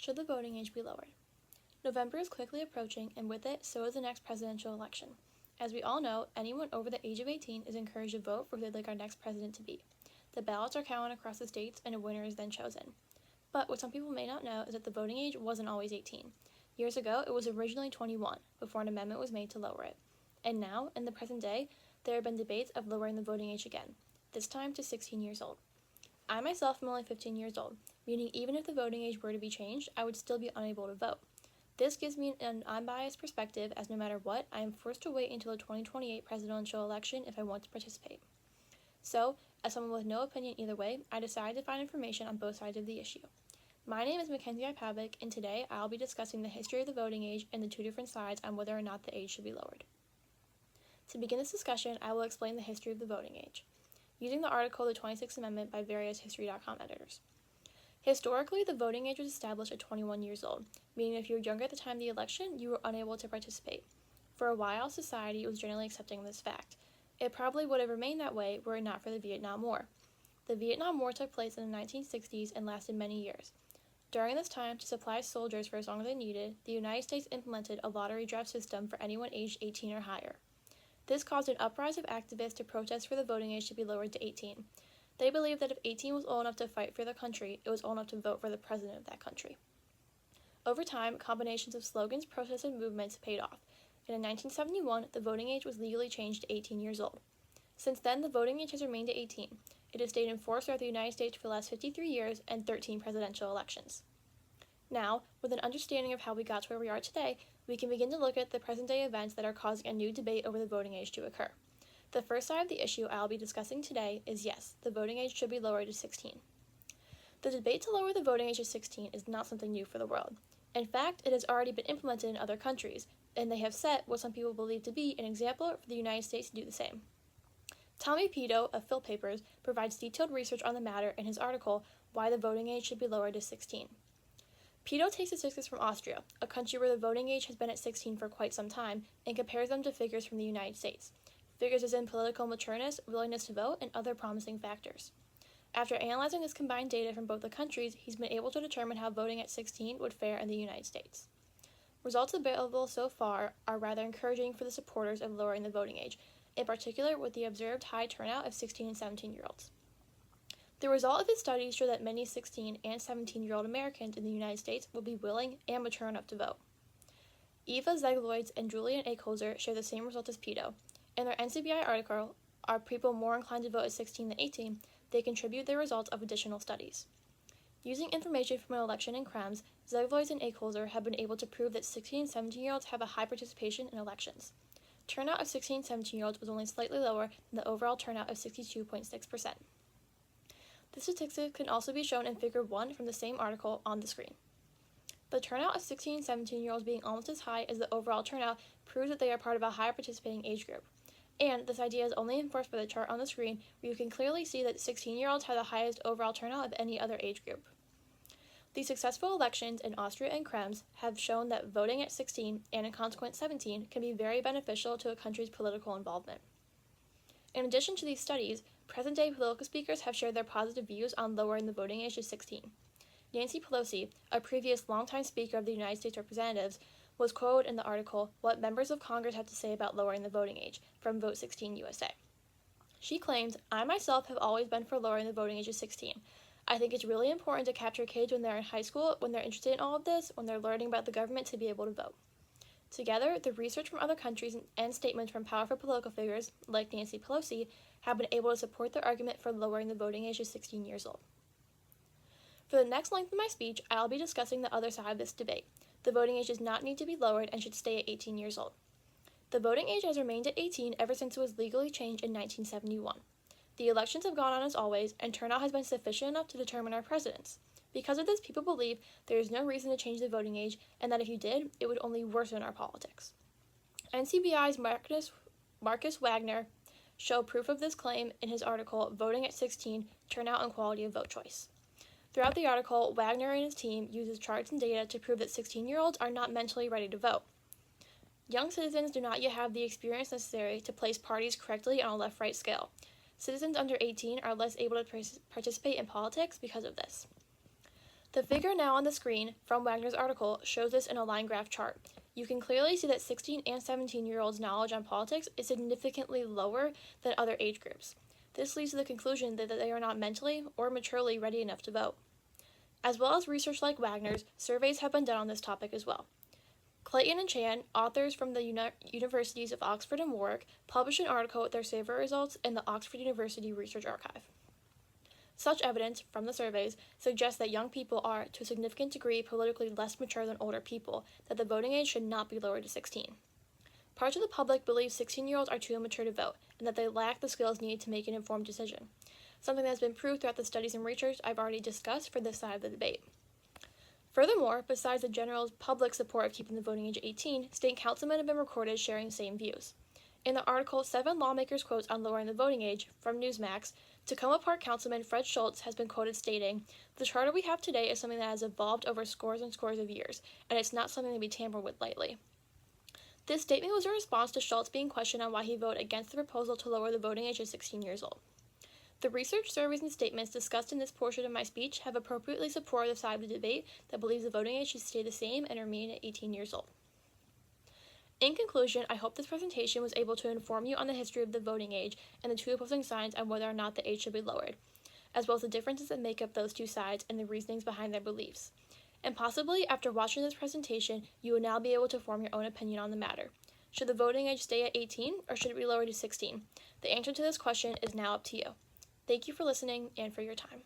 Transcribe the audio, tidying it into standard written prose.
Should the voting age be lowered? November is quickly approaching, and with it, so is the next presidential election. As we all know, anyone over the age of 18 is encouraged to vote for who they'd like our next president to be. The ballots are counted across the states, and a winner is then chosen. But what some people may not know is that the voting age wasn't always 18. Years ago, it was originally 21, before an amendment was made to lower it. And now, in the present day, there have been debates of lowering the voting age again, this time to 16 years old. I myself am only 15 years old, meaning even if the voting age were to be changed, I would still be unable to vote. This gives me an unbiased perspective, as no matter what, I am forced to wait until the 2028 presidential election if I want to participate. So, as someone with no opinion either way, I decided to find information on both sides of the issue. My name is Mackenzie Ipavic, and today I'll be discussing the history of the voting age and the two different sides on whether or not the age should be lowered. To begin this discussion, I will explain the history of the voting age, using the article The 26th Amendment by various History.com editors. Historically, the voting age was established at 21 years old, meaning if you were younger at the time of the election, you were unable to participate. For a while, society was generally accepting this fact. It probably would have remained that way were it not for the Vietnam War. The Vietnam War took place in the 1960s and lasted many years. During this time, to supply soldiers for as long as they needed, the United States implemented a lottery draft system for anyone aged 18 or higher. This caused an uprising of activists to protest for the voting age to be lowered to 18. They believed that if 18 was old enough to fight for the country, it was old enough to vote for the president of that country. Over time, combinations of slogans, protests, and movements paid off, and in 1971, the voting age was legally changed to 18 years old. Since then, the voting age has remained at 18. It has stayed in force throughout the United States for the last 53 years and 13 presidential elections. Now, with an understanding of how we got to where we are today, we can begin to look at the present-day events that are causing a new debate over the voting age to occur. The first side of the issue I'll be discussing today is yes, the voting age should be lowered to 16. The debate to lower the voting age to 16 is not something new for the world. In fact, it has already been implemented in other countries, and they have set what some people believe to be an example for the United States to do the same. Tommy Pito of PhilPapers provides detailed research on the matter in his article, Why the Voting Age Should be Lowered to 16. Pito takes statistics from Austria, a country where the voting age has been at 16 for quite some time, and compares them to figures from the United States. Figures as in political matureness, willingness to vote, and other promising factors. After analyzing this combined data from both the countries, he's been able to determine how voting at 16 would fare in the United States. Results available so far are rather encouraging for the supporters of lowering the voting age, in particular with the observed high turnout of 16 and 17-year-olds. The result of his studies show that many 16 and 17-year-old Americans in the United States will be willing and mature enough to vote. Eva Zegloids and Julian Eicholzer share the same result as Pito. In their NCBI article, Are People More Inclined to Vote at 16 than 18? They contribute the results of additional studies. Using information from an election in Krems, Zegloids and Eicholzer have been able to prove that 16 and 17-year-olds have a high participation in elections. Turnout of 16 and 17-year-olds was only slightly lower than the overall turnout of 62.6%. The statistic can also be shown in Figure 1 from the same article on the screen. The turnout of 16 and 17-year-olds being almost as high as the overall turnout proves that they are part of a higher participating age group. And this idea is only enforced by the chart on the screen, where you can clearly see that 16-year-olds have the highest overall turnout of any other age group. The successful elections in Austria and Krems have shown that voting at 16, and in consequence 17, can be very beneficial to a country's political involvement. In addition to these studies, present-day political speakers have shared their positive views on lowering the voting age to 16. Nancy Pelosi, a previous longtime Speaker of the United States Representatives, was quoted in the article, What Members of Congress Have to Say About Lowering the Voting Age, from Vote 16 USA. She claims, I myself have always been for lowering the voting age to 16. I think it's really important to capture kids when they're in high school, when they're interested in all of this, when they're learning about the government to be able to vote. Together, the research from other countries and statements from powerful political figures, like Nancy Pelosi, have been able to support their argument for lowering the voting age to 16 years old. For the next length of my speech, I'll be discussing the other side of this debate. The voting age does not need to be lowered and should stay at 18 years old. The voting age has remained at 18 ever since it was legally changed in 1971. The elections have gone on as always, and turnout has been sufficient enough to determine our presidents. Because of this, people believe there is no reason to change the voting age, and that if you did, it would only worsen our politics. NCBI's Marcus Wagner show proof of this claim in his article, Voting at 16, Turnout and Quality of Vote Choice. Throughout the article, Wagner and his team uses charts and data to prove that 16-year-olds are not mentally ready to vote. Young citizens do not yet have the experience necessary to place parties correctly on a left-right scale. Citizens under 18 are less able to participate in politics because of this. The figure now on the screen from Wagner's article shows this in a line graph chart. You can clearly see that 16 and 17-year-olds' knowledge on politics is significantly lower than other age groups. This leads to the conclusion that they are not mentally or maturely ready enough to vote. As well as research like Wagner's, surveys have been done on this topic as well. Clayton and Chan, authors from the Universities of Oxford and Warwick, published an article with their survey results in the Oxford University Research Archive. Such evidence from the surveys suggests that young people are, to a significant degree, politically less mature than older people, that the voting age should not be lowered to 16. Parts of the public believe 16-year-olds are too immature to vote, and that they lack the skills needed to make an informed decision, something that has been proved throughout the studies and research I've already discussed for this side of the debate. Furthermore, besides the general public support of keeping the voting age 18, state councilmen have been recorded sharing the same views. In the article, 7 lawmakers' quotes on lowering the voting age from Newsmax, Tacoma Park Councilman Fred Schultz has been quoted stating, "The charter we have today is something that has evolved over scores and scores of years, and it's not something to be tampered with lightly." This statement was a response to Schultz being questioned on why he voted against the proposal to lower the voting age to 16 years old. The research, surveys, and statements discussed in this portion of my speech have appropriately supported the side of the debate that believes the voting age should stay the same and remain at 18 years old. In conclusion, I hope this presentation was able to inform you on the history of the voting age and the two opposing sides on whether or not the age should be lowered, as well as the differences that make up those two sides and the reasonings behind their beliefs. And possibly, after watching this presentation, you will now be able to form your own opinion on the matter. Should the voting age stay at 18, or should it be lowered to 16? The answer to this question is now up to you. Thank you for listening and for your time.